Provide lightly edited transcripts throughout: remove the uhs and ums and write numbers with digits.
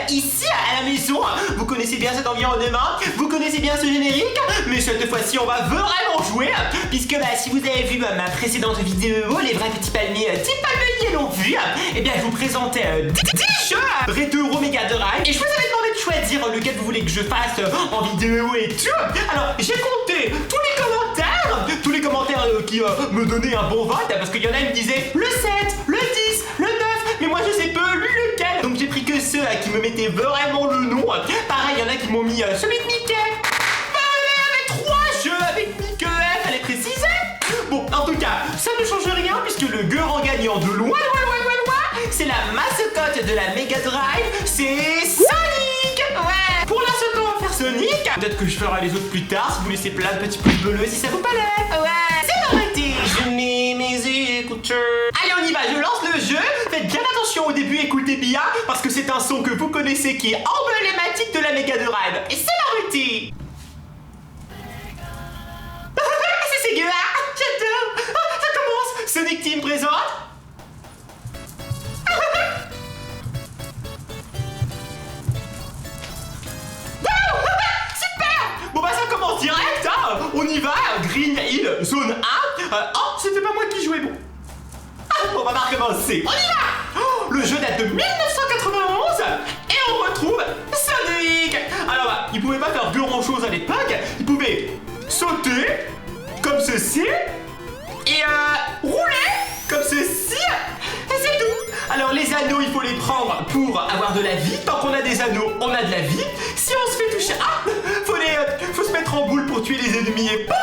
ici à la maison. Vous connaissez bien cet environnement, vous connaissez bien ce générique, mais cette fois-ci on va vraiment jouer, puisque si vous avez vu ma précédente vidéo, les vrais petits palmiers Team Palmier l'ont vu, et bien je vous présentais 10 jeux rétro Mega Drive, et je vous avais demandé de choisir lequel vous voulez que je fasse en vidéo et tout. Alors j'ai compté tous les commentaires qui me donnaient un bon vote, parce qu'il y en a qui me disaient le 7, le 10, le 9, mais moi je sais pas lequel, donc j'ai pris que ceux qui me mettaient vraiment le nom. Pareil, il y en a qui m'ont mis celui de Mickey. Avec 3 jeux avec Mickey, fallait préciser. Bon, en tout cas, ça ne change rien puisque le grand gagnant de loin, c'est la mascotte de la Mega Drive, c'est Sonic. Ouais. Pour l'instant, on va faire Sonic. Peut-être que je ferai les autres plus tard si vous laissez plein de petits pouces bleus si ça vous plaît. Ouais. C'est parti. Je mets mes écouteurs. Allez, on y va. Je lance le jeu. Faites bien attention au début. Écoutez bien parce que c'est un son que vous connaissez qui est emblématique de la Mega Drive. Et c'est parti. C'est ségueux. J'adore. Ça commence. Sonic Team présente. Bon bah ça commence direct, hein. On y va, Green Hill, zone 1. Oh, c'était pas moi qui jouais, bon. On va pas recommencer. On y va. Le jeu date de 1991 et on retrouve Sonic. Alors, il pouvait pas faire grand chose à l'époque. Il pouvait sauter, comme ceci, et rouler, comme ceci. Et c'est tout. Alors les anneaux, il faut les prendre pour avoir de la vie. Tant qu'on a des anneaux, on a de la vie. Si on se fait toucher, faut se mettre en boule pour tuer les ennemis et pouf.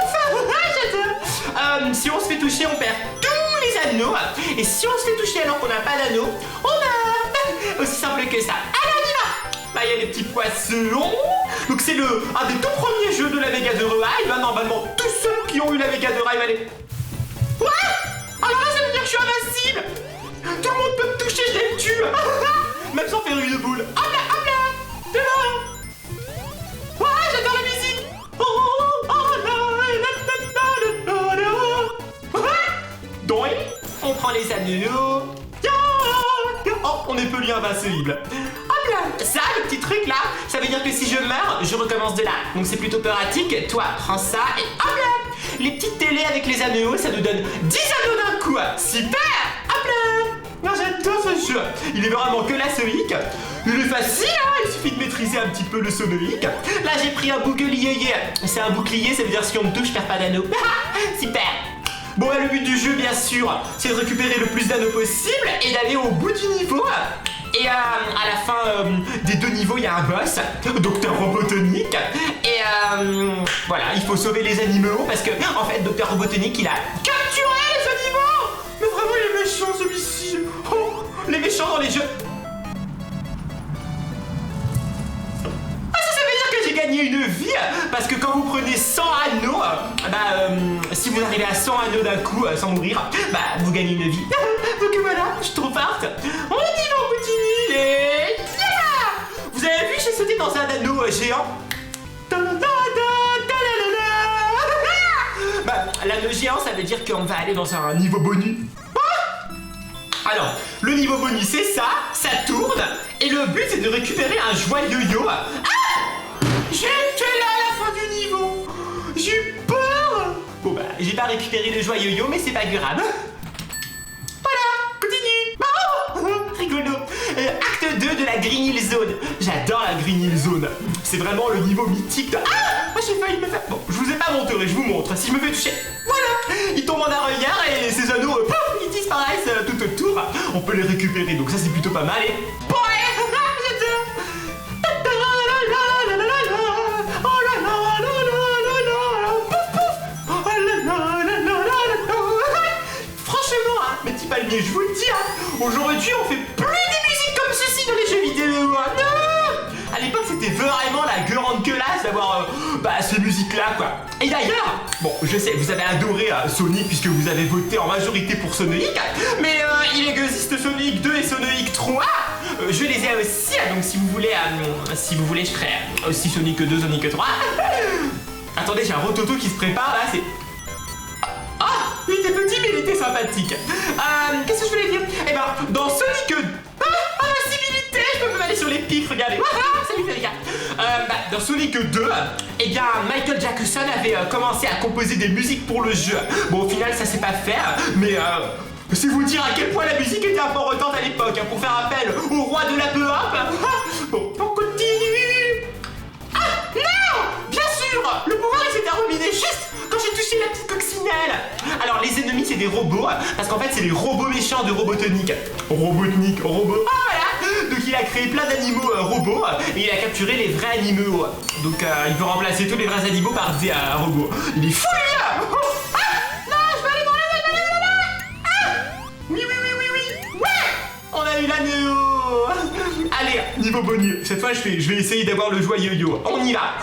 Si on se fait toucher, on perd tous les anneaux. Et si on se fait toucher alors qu'on n'a pas d'anneaux, on meurt. Aussi simple que ça. Allez, on y va. Bah, il y a les petits poissons. Donc c'est un des tout premiers jeux de la Mega Drive. Normalement, tous ceux qui ont eu la Mega Drive, allez. Ouais. Alors là, ça veut dire que je suis invincible. Tout le monde peut me toucher, je les tue. Même sans faire une boule. Hop là, c'est bon. Ouais, j'adore la musique. Donc, on prend les anneaux. Oh, on est peu invincible. Hop là, ça, le petit truc là, ça veut dire que si je meurs, je recommence de là. Donc c'est plutôt pratique. Toi, prends ça et hop là. Les petites télés avec les anneaux, ça nous donne 10 anneaux d'un coup. Super. Hop là. Non, j'adore ce jeu. Il est vraiment que la Sonic. Il est facile, hein. Il suffit de maîtriser un petit peu le Sonic. Là, j'ai pris un bouclier. C'est un bouclier, ça veut dire si on me touche, je perds pas d'anneaux. Super. Bon, le but du jeu, bien sûr, c'est de récupérer le plus d'anneaux possible et d'aller au bout du niveau. Et à la fin des 2 niveaux, il y a un boss, Dr Robotnik. Et voilà, il faut sauver les animaux parce que, en fait, Dr Robotnik, il a capturé les animaux. Mais vraiment, il est méchant celui-ci. Oh, les méchants dans les jeux. Gagner une vie parce que quand vous prenez 100 anneaux, si vous arrivez à 100 anneaux d'un coup sans mourir, vous gagnez une vie. Donc voilà, je suis trop forte. On y va, on continue et yeah. Vous avez vu, j'ai sauté dans un anneau géant. L'anneau géant, ça veut dire qu'on va aller dans un niveau bonus. Alors, le niveau bonus, c'est ça tourne et le but c'est de récupérer un joyeux yo. J'ai été là à la fin du niveau. J'ai eu peur. Bon j'ai pas récupéré le joyeux yo, mais c'est pas grave. Voilà, continue. Oh, rigolo. Acte 2 de la Green Hill Zone. J'adore la Green Hill Zone. C'est vraiment le niveau mythique de... j'ai failli me faire... Bon, je vous ai pas montré, je vous montre. Si je me fais toucher, voilà, il tombe en arrière et ses anneaux, pouf, ils disparaissent tout autour. On peut les récupérer, donc ça c'est plutôt pas mal. Et... Palmier, je vous le dis, aujourd'hui on fait plus des musiques comme ceci dans les jeux vidéo. Non. À l'époque c'était vraiment la grande classe d'avoir ces musiques là quoi. Et d'ailleurs, bon je sais, vous avez adoré Sonic puisque vous avez voté en majorité pour Sonic, mais il existe Sonic 2 et Sonic 3. Je les ai aussi, donc si vous voulez je ferai aussi Sonic 2, Sonic 3. Attendez, j'ai un rototo qui se prépare là, c'est... Il était petit mais il était sympathique. Qu'est-ce que je voulais dire? Eh ben, dans Sonic 2, invincibilité, je peux me aller sur les épique, regardez. Ça lui fait rire. Dans Sonic 2, eh bien, Michael Jackson avait commencé à composer des musiques pour le jeu. Bon, au final, ça s'est pas fait, mais c'est vous dire à quel point la musique était importante à l'époque, pour faire appel au roi de la pop. Bon, on continue. Ah, non! Bien sûr! Le pouvoir, il s'est terminé juste quand j'ai touché la petite coccinelle. Alors, les ennemis, c'est des robots, parce qu'en fait, c'est les robots méchants de Robotnik. Robotnik, robot. Ah, voilà! Donc, il a créé plein d'animaux robots, et il a capturé les vrais animaux. Donc, il peut remplacer tous les vrais animaux par des robots. Il est fou, lui, là! Ah! Non, je vais aller dans la... Ah! Oui, oui, oui, oui, oui! Ouais! On a eu l'anneau! Allez, niveau bonus. Cette fois, je vais essayer d'avoir le joyeux yo. On y va!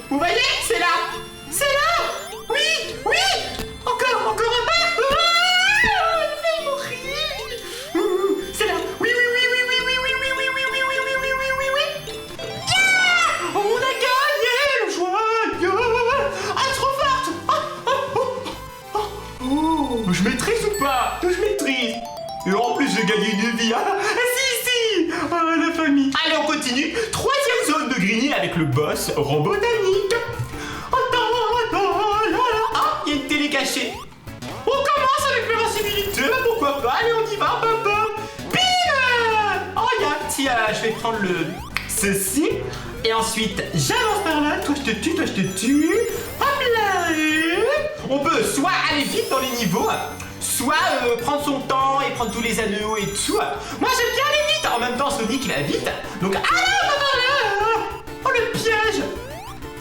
Vous voyez? C'est là! C'est là! Oui! Oui! Encore un peu! Il fait mourir! C'est là! Oui, oui, oui, oui, oui, oui, oui, oui, oui, oui, oui, oui, oui, oui, oui, oui, oui! Yeah! On a gagné le joyeux! Ah, trop forte! Oh, je maîtrise ou pas? Je maîtrise! Et en plus, j'ai gagné une vie! Si! Oh, la famille! Allez, on continue! Troisième zone de Green avec le boss Robotnik. Ah, il y a une télé cachée. On commence avec l'invincibilité, pourquoi pas? Allez, on y va, papa. Bim! Oh, il y a un petit... je vais prendre ceci. Et ensuite, j'avance par là. Toi, je te tue, toi, je te tue. Hop là! On peut soit aller vite dans les niveaux, soit prendre son temps et prendre tous les anneaux et tout. Moi, j'aime bien aller vite. En même temps, Sonic, il va vite. Donc, oh, le piège!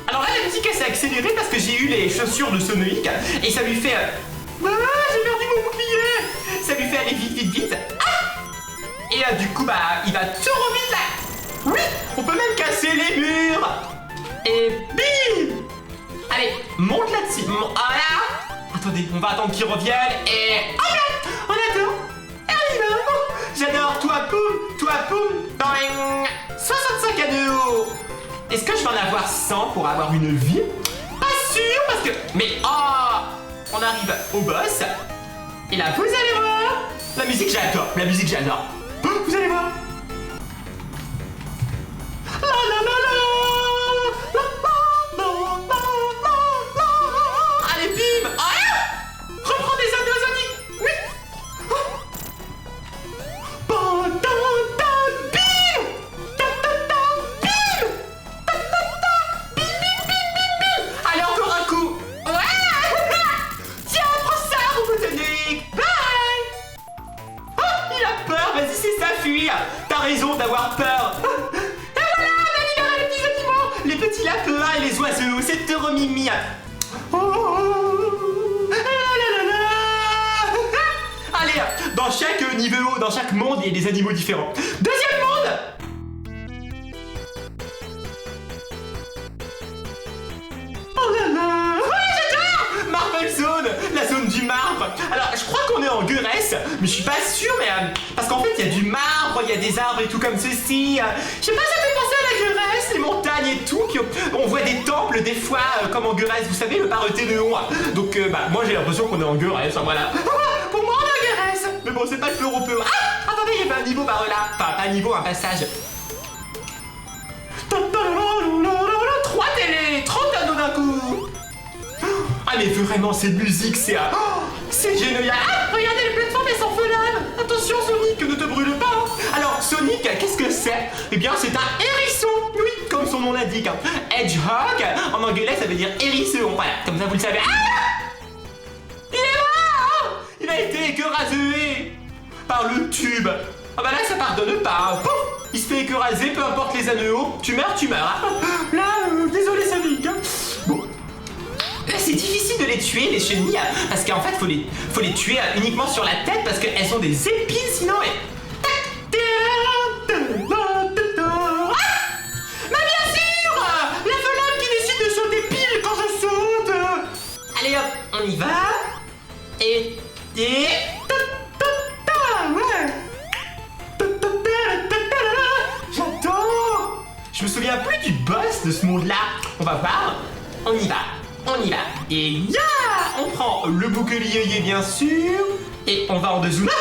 Alors là, la musique, elle s'est accélérée parce que j'ai eu les chaussures de Sonic et ça lui fait... j'ai perdu mon bouclier! Ça lui fait aller vite, vite, vite. Ah! Et du coup, il va trop vite là! Oui! On peut même casser les murs! Et bim! Allez, monte là-dessus. Voilà! Attendez, on va attendre qu'il revienne et... Oh là! On attend! Et on y va! J'adore! Toi, poum! Boing! 65 anneaux! Est-ce que je vais en avoir 100 pour avoir une vie? Pas sûr, parce que... Mais on arrive au boss. Et là, vous allez voir. La musique, j'adore. Vous allez voir. La la la la. Allez, bim. Reprends des anneaux, Sonic. Oui. Allez, encore un coup. Tiens, prends ça, Robotnik. Bye. Il a peur, vas-y, c'est ça, fuir. T'as raison d'avoir peur. Et voilà, on a libéré les petits animaux. Les petits lapins et les oiseaux, c'est Euromimi. Allez, dans chaque niveau, dans chaque monde, il y a des animaux différents. Deuxième monde. Oh là là. J'adore Marble Zone, la zone du marbre. Alors, je crois qu'on est en Grèce, mais je suis pas sûr, mais... parce qu'en fait, il y a du marbre, il y a des arbres et tout comme ceci. Je sais pas, ça fait penser à la Grèce, les montagnes et tout. On voit des temples, des fois, comme en Grèce, vous savez, le Parthénon. Donc, moi, j'ai l'impression qu'on est en Grèce, voilà. Pour moi, on est en Grèce. Mais bon, c'est pas le européen. Ah, attendez, il y avait un niveau par là. Enfin, pas un niveau, un passage. 3 télé, 30 anneaux d'un coup. Ah, mais vraiment, cette musique, c'est génial. Ah, regardez, les plateformes, elles s'enflamment. Attention, Sonic, ne te brûle pas. Alors, Sonic, qu'est-ce que c'est? Eh bien, c'est un hérisson. Oui, comme son nom l'indique. Hedgehog, en anglais, ça veut dire hérisson. Voilà, comme ça, vous le savez. Ah, il est mort. Il a été écrasé par le tube. Ah bah là, ça pardonne pas. Pouf, il se fait écraser, peu importe les anneaux. Tu meurs, tu meurs. Là, désolé, Sonic. Bon. C'est difficile de les tuer, les chenilles, parce qu'en fait, faut les tuer uniquement sur la tête, parce qu'elles ont des épines, sinon... Mais bien sûr, la flamme qui décide de sauter pile quand je saute. Allez hop, on y va. Et Et... Ouais. J'adore. Je me souviens plus du boss de ce monde-là. On va voir. On y va. On y va. Et ya, on prend le bouclier bien sûr. Et on va en dessous. Ah,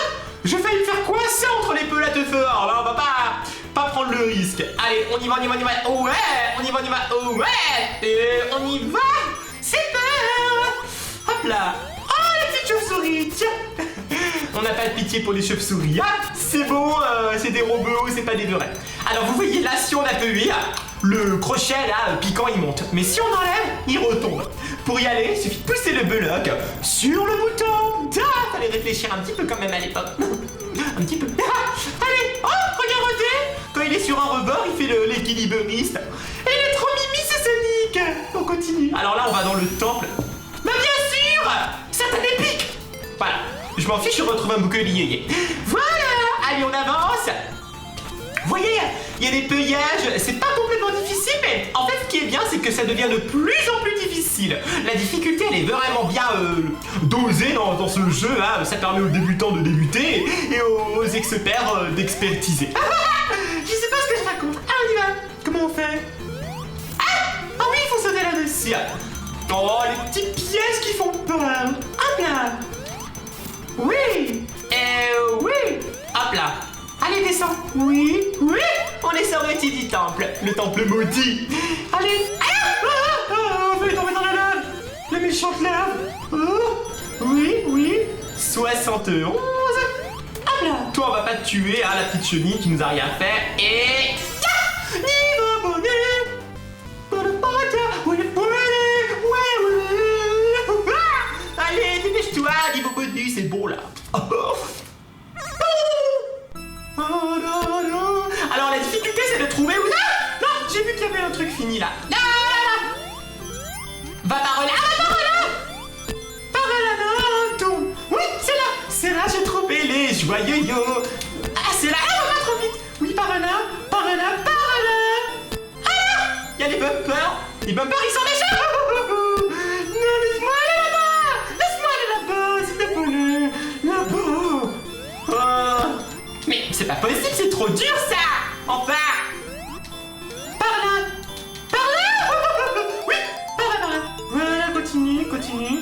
j'ai failli me faire coincer entre les pelotes de feu. Alors là, on va pas prendre le risque. Allez, on y va, on y va, on y va. Oh ouais, on y va, on y va. Oh ouais. Et on y va. C'est pas. Hop là. Oh, les petites chauves-souris. Tiens. On n'a pas de pitié pour les chauves-souris. Ah, c'est bon, c'est des robots, c'est pas des vrais. Alors vous voyez là, si on appuie, le crochet là, piquant, il monte. Mais si on enlève, il retombe. Pour y aller, il suffit de pousser le bloc sur le bouton. Ah, fallait réfléchir un petit peu quand même à l'époque. Un petit peu. Ah, allez, oh, regardez. Quand il est sur un rebord, il fait l'équilibriste. Et il est trop mimi, c'est Sonic. On continue. Alors là, on va dans le temple. Mais bien sûr, Satan épique. Voilà. Je m'en fiche, je retrouve un bouclier. Voilà. Allez, on avance. Vous voyez, il y a des peuillages, c'est pas complètement difficile, mais en fait, ce qui est bien, c'est que ça devient de plus en plus difficile. La difficulté, elle est vraiment bien dosée dans ce jeu, hein. Ça permet aux débutants de débuter et aux experts d'expertiser. Je sais pas ce que je raconte. Ah, on y va. Comment on fait? Ah oui, il faut sauter là-dessus. Oh, les petites pièces qui font peur. Hop là. Oui. Oui. Hop là. Allez, descends. Oui. Oui. On est sorti du temple. Le temple maudit. Allez. On va tomber dans la lave. La méchante lave. Oh. Oui. 71. Hop là. Toi, on va pas te tuer, hein, la petite chenille qui nous a rien fait. Et... Niveau bonnet. Allez, dépêche-toi, niveau bonus, c'est bon là. Alors la difficulté c'est de trouver où... Ah, non, j'ai vu qu'il y avait un truc fini là. Va par là, non, tombe. Oui, c'est là, j'ai trouvé les joyeux yo. Ah, c'est là, va pas trop vite. Oui, par là. Ah, il y a les bumpers. Les bumpers, ils sont méchants. Non, laisse-moi aller là-bas, s'il te plaît. Là-bas. Oh. Mais c'est pas possible, c'est trop dur ça. Enfin. Par là. Oui, par là. Voilà, continue.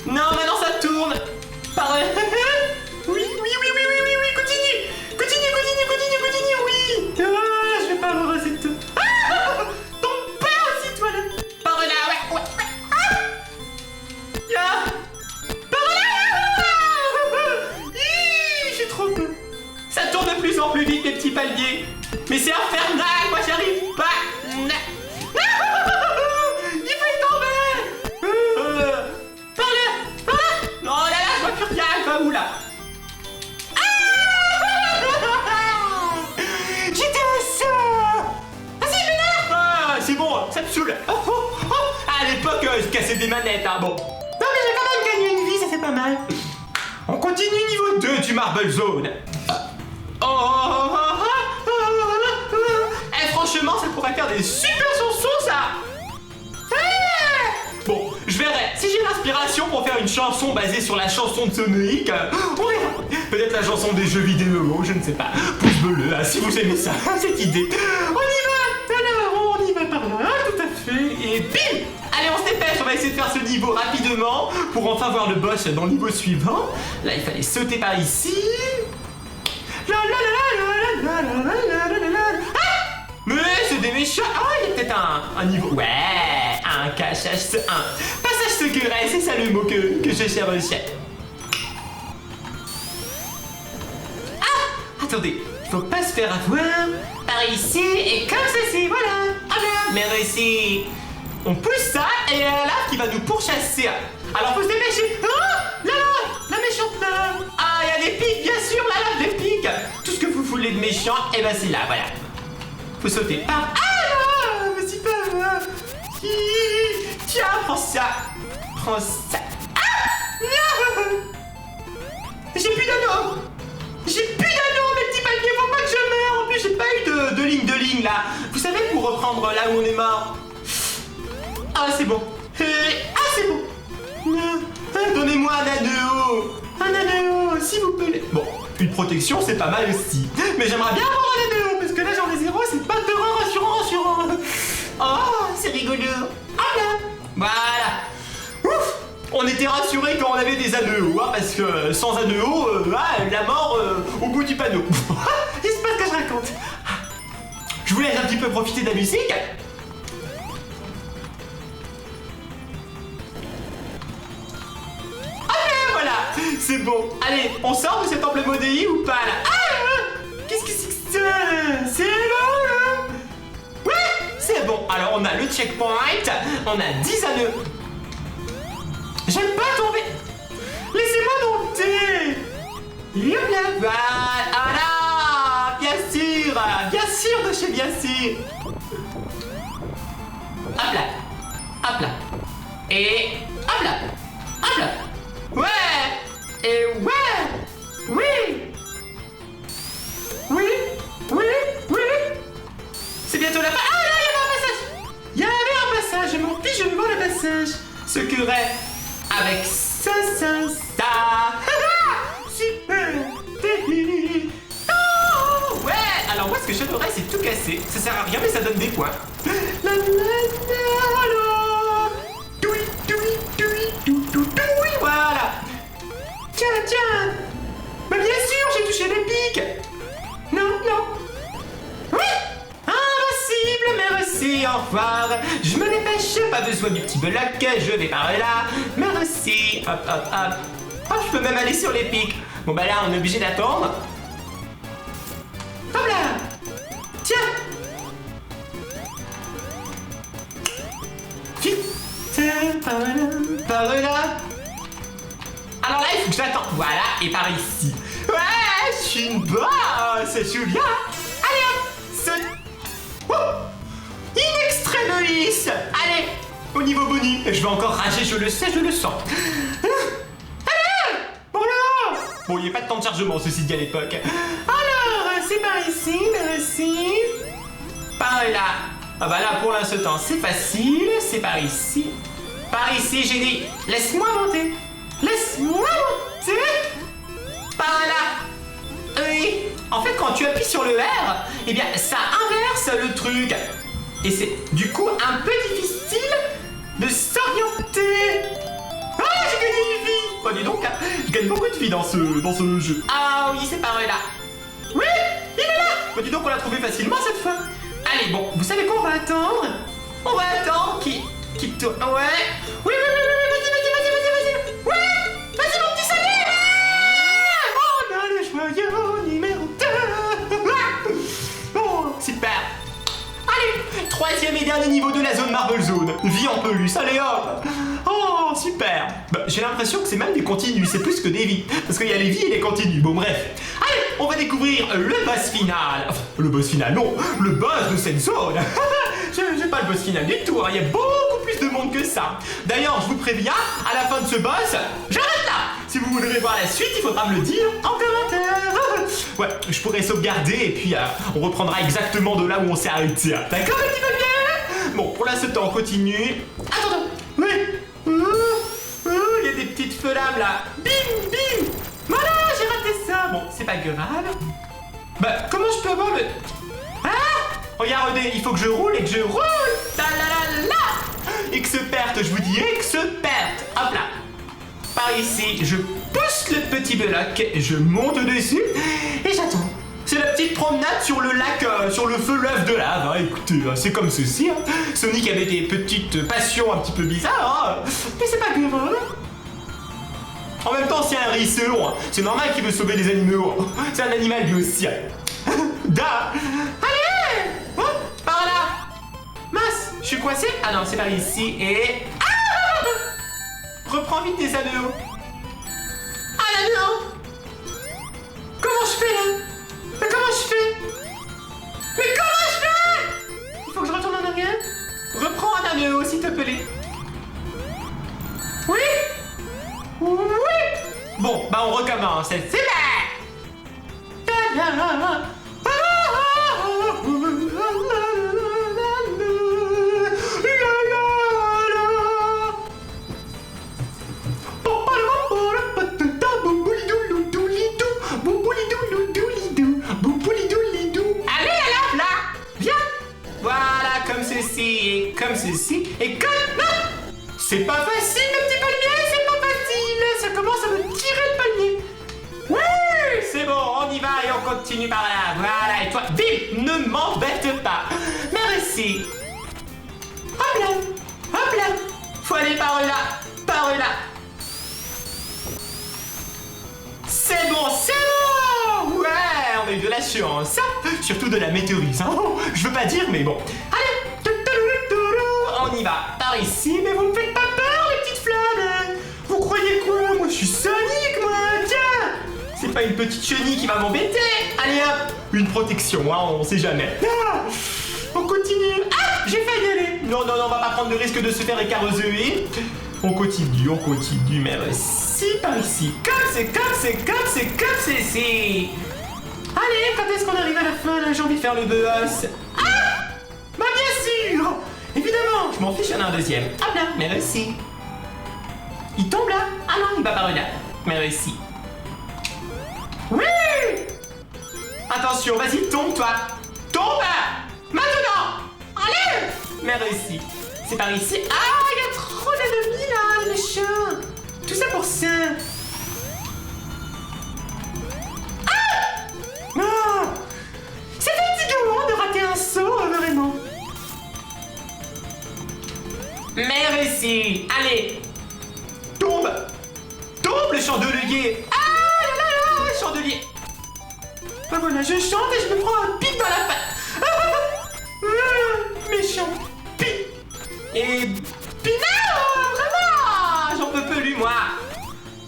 Non, maintenant ça tourne. Par là. Oui, continue, oui. Ah, je vais pas avoir assez de tout. Ah, tombe pas aussi, toi là. Par là, ouais. Ah. Par là. J'ai trop peur. Ça tourne de plus en plus vite, mes petits palmiers. Mais c'est infernal, moi j'y arrive pas. Il fait tomber. Par là. Non, là, je vois plus rien. Elle va où là? J'étais au sort. Vas-y, mais là. Ah, c'est bon, ça me saoule. À l'époque, je cassais des manettes, hein, bon. Non, mais j'ai quand même gagné une vie, ça fait pas mal. On continue niveau 2 du Marble Zone. Franchement, ça pourrait faire des super chansons, ça. Bon, je verrai. Si j'ai l'inspiration pour faire une chanson basée sur la chanson de Sonic, on verra. Peut-être la chanson des jeux vidéo, je ne sais pas. Pouce bleu, si vous aimez ça, cette idée. On y va. Alors, on y va par là, tout à fait. Et bim. Allez, on se dépêche, on va essayer de faire ce niveau rapidement pour enfin voir le boss dans le niveau suivant. Là, il fallait sauter par ici. Mais c'est des méchants. Ah, il y a peut-être un niveau. Ouais, un passage secret, c'est ça le mot que je cherchais. Ah, attendez, il faut pas se faire avoir. Par ici et comme ceci, voilà. Ah là, mais ici, on pousse ça et il y a la lave qui va nous pourchasser. Alors faut se dépêcher. Oh, la méchante lave. Ah, il y a des pics, bien sûr, la lave des pics. Tout ce que vous voulez de méchant, et ben c'est là, voilà. Faut sauter par... Ah non, mais c'est pas moi. Tiens, prends ça. Ah non. J'ai plus d'anneau, mes petits palmiers, faut pas que je meure. En plus, j'ai pas eu de ligne là. Vous savez, pour reprendre là où on est mort. Ah, c'est bon. Ah, c'est bon. Donnez-moi un anneau. protection, c'est pas mal aussi. Mais j'aimerais bien avoir un anneau, parce que là j'en ai 0, c'est pas terreur rassurant. Oh, c'est rigolo. Ah là, voilà. Ouf, on était rassurés quand on avait des anneaux, hein, parce que sans anneau, la mort au bout du panneau. Il se passe que je raconte. Je vous laisse un petit peu profiter de la musique. C'est bon. Allez, on sort de cet temple maudit ou pas là? Ah, qu'est-ce que c'est que ça? C'est long là. Ouais, c'est bon. Alors on a le checkpoint, on a 10 anneaux. J'aime pas tomber. Laissez-moi monter. Yop là. Voilà. Bien sûr de chez bien sûr. Hop là. Hop là. Et hop là. Hop là. Ouais. Et ouais! Oui! C'est bientôt la fin. Ah là, il y avait un passage! Mon pigeonnement le passage! Ce querrait avec ça! Super! Oh, ouais! Alors moi, ce que j'adorerais, c'est tout casser. Ça sert à rien, mais ça donne des points. Voilà! Tiens! Mais bien sûr, j'ai touché les pics! Non! Oui! Impossible, merci, au revoir! Je me dépêche, pas besoin du petit bloc, je vais par là, merci! Hop! Oh, je peux même aller sur les pics! Bon bah là, on est obligé d'attendre. Hop là! Tiens! Vite! Par là! Alors là, il faut que j'attende. Voilà, et par ici. Ouais, je suis une bosse, je suis bien. Allez hop, c'est... In extremis. Allez, au niveau bonus. Je vais encore rager, je le sais, je le sens. Allez, bon là. Bon, il n'y a pas de temps de chargement, ceci dit à l'époque. Alors, c'est par ici, merci. Par là. Ah bah là, pour l'instant, c'est facile. C'est par ici. Par ici, j'ai dit, laisse-moi monter. Laisse-moi monter. Par là. Oui. En fait, quand tu appuies sur le R, eh bien, ça inverse le truc. Et c'est du coup un peu difficile de s'orienter. Ah, j'ai gagné une vie. Bah dis donc, hein, je gagne beaucoup de vie dans ce jeu. Ah oui, c'est par là. Oui, il est là. Bah dis donc, on l'a trouvé facilement cette fois. Allez, bon, vous savez quoi, on va attendre. On va attendre qu'il tourne. Ouais. Oui. Super. Allez, troisième et dernier niveau de la zone Marble Zone. Vie en peluche, allez hop. Oh, super. Bah, j'ai l'impression que c'est même des continues, c'est plus que des vies. Parce qu'il y a les vies et les continues, bon bref. Allez, on va découvrir le boss final. Enfin, le boss final, non, le boss de cette zone. J'ai pas le boss final du tout, hein. Il y a beaucoup plus de monde que ça. D'ailleurs, je vous préviens, à la fin de ce boss, j'arrête là. Si vous voudrez voir la suite, il faudra me le dire en commentaire. Ouais, je pourrais sauvegarder et puis on reprendra exactement de là où on s'est arrêté. D'accord, un petit peu bien. Bon, pour l'instant, on continue. Attends, oui. Il y a des petites flammes là. Bim. Voilà, j'ai raté ça. Bon, c'est pas grave. Bah, comment je peux avoir le... Ah, regardez, il faut que je roule et que je roule. Experte, je vous dis experte. Hop là. Par ici, je pousse le petit bloc, je monte dessus et j'attends. C'est la petite promenade sur le lac, sur le fleuve de lave. Hein. Écoutez, c'est comme ceci. Hein. Sonic avait des petites passions un petit peu bizarres, hein. Mais c'est pas grave. En même temps, c'est un risseau. Hein. C'est normal qu'il veut sauver les animaux. Hein. C'est un animal lui aussi. Hein. Da. Allez, par là. Mince, je suis coincé. Ah non, c'est par ici et... Reprends vite tes anneaux. Ah l'anneau. Comment je fais là? Mais comment je fais? Il faut que je retourne en arrière. Reprends un anneau, s'il te plaît. Oui. Bon, bah on recommence. C'est là. comme ceci, et comme... Non, c'est pas facile, le petit palmier, c'est pas facile. Ça commence à me tirer le palmier. Oui, c'est bon, on y va et on continue par là. Voilà, et toi, vite, ne m'embête pas. Merci. Hop là, hop là. Faut aller par là, par là. C'est bon, c'est bon. Ouais, on a eu de la chance. Surtout de la météorise. Hein. Oh, je veux pas dire, mais bon. Allez, on y va. Par ici, mais vous me faites pas peur, les petites flammes. Vous croyez quoi? Moi, je suis Sonic, moi. Tiens. C'est pas une petite chenille qui va m'embêter. Allez hop, une protection, hein, on sait jamais. Ah, on continue. Ah, j'ai failli aller. Non, non, non, on va pas prendre le risque de se faire écarosser. On continue, merci. Par ici. Comme c'est. Allez, quand est-ce qu'on arrive à la fin là? J'ai envie de faire le boss. Ah, bah bien sûr. Évidemment, je m'en fiche, il y en a un deuxième. Ah là, merci. Il tombe là? Ah non, il va par là. Merci. Oui! Attention, vas-y, tombe toi. Tombe! Maintenant! Allez! Merci. C'est par ici. Ah, il y a trop d'ennemis là, les méchants. Tout ça pour ça. Ah! Non! C'est fatigant de rater un saut, vraiment. Merci. Allez. Tombe! Tombe le chandelier! Ah là là là, chandelier! Ben voilà, je chante et je me prends un pic dans la face! Méchant! Pic! Et... non! Vraiment! J'en peux plus, moi!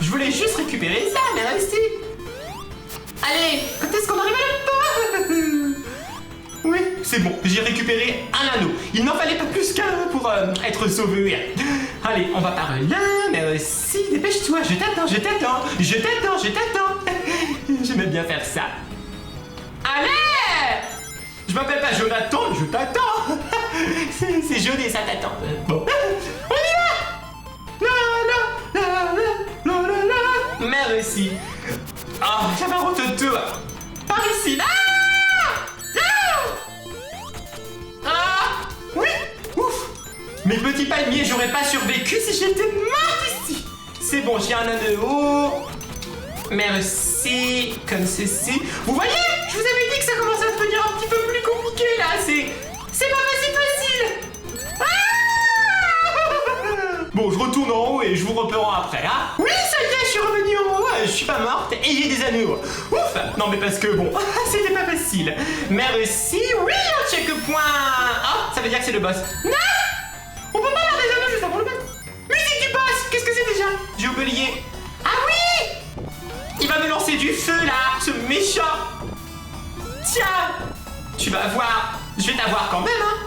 Je voulais juste récupérer ça, merci! Allez, quand est-ce qu'on arrive à la fin? Oui, c'est bon, j'ai récupéré un anneau. Il n'en fallait pas plus qu'un pour être sauvé. Allez, on va par là, merci. Dépêche-toi, je t'attends. J'aimais bien faire ça. Allez! Je m'appelle pas Jonathan, je t'attends. C'est joli, ça t'attend. Bon, on y va! La. Merci. Oh, j'avais un rototo. Par ici, là. Oui! Ouf! Mes petits palmiers, j'aurais pas survécu si j'étais morte ici! C'est bon, j'ai un anneau. Merci. Comme ceci. Vous voyez? Je vous avais dit que ça commençait à devenir un petit peu plus compliqué là. C'est pas facile! Ah! Bon, je retourne en haut et je vous reprends après, hein? Oui, ça y est, je suis revenu en haut. Je suis pas morte et j'ai des anneaux. Ouf! Non, mais parce que bon, c'était pas facile. Merci. Oui, un checkpoint. Ah, ça veut dire que c'est le boss. Non! On peut pas avoir des anneaux juste avant le boss. Musique du boss! Qu'est-ce que c'est déjà? J'ai oublié. Ah oui! Il va me lancer du feu là, ce méchant. Tiens! Tu vas voir. Je vais t'avoir quand même, hein.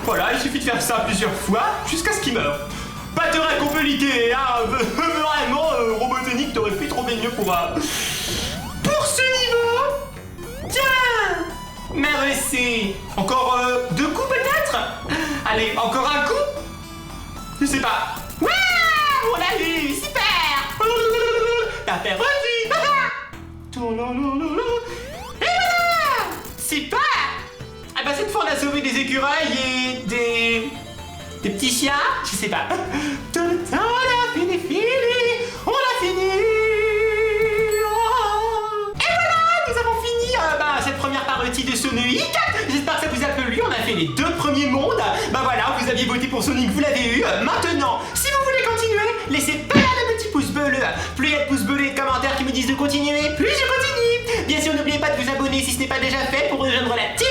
Voilà, il suffit de faire ça plusieurs fois jusqu'à ce qu'il meure. Pas de règle compliquée, hein. Vraiment, Robotonic, t'aurais fait trop bien mieux pour ce niveau. Tiens! Merci. Encore 2 coups peut-être? Allez, encore un coup? Je sais pas. Ouais! On l'a eu! Super! T'as perdu! Et voilà! Super! Ah bah cette fois on a sauvé des écureuils et des petits chiens? Je sais pas. On a fini! On a fini! Et voilà! Nous avons fini cette première partie de Sonic. J'espère que ça vous a plu. On a fait les 2 premiers mondes. Bah voilà, vous aviez voté pour Sonic, vous l'avez eu. Maintenant, si vous voulez continuer, laissez pas le petit pouce bleu. Plus il y a de pouces bleus et de commentaires qui me disent de continuer, plus je continue. Bien sûr, n'oubliez pas de vous abonner si ce n'est pas déjà fait pour rejoindre la team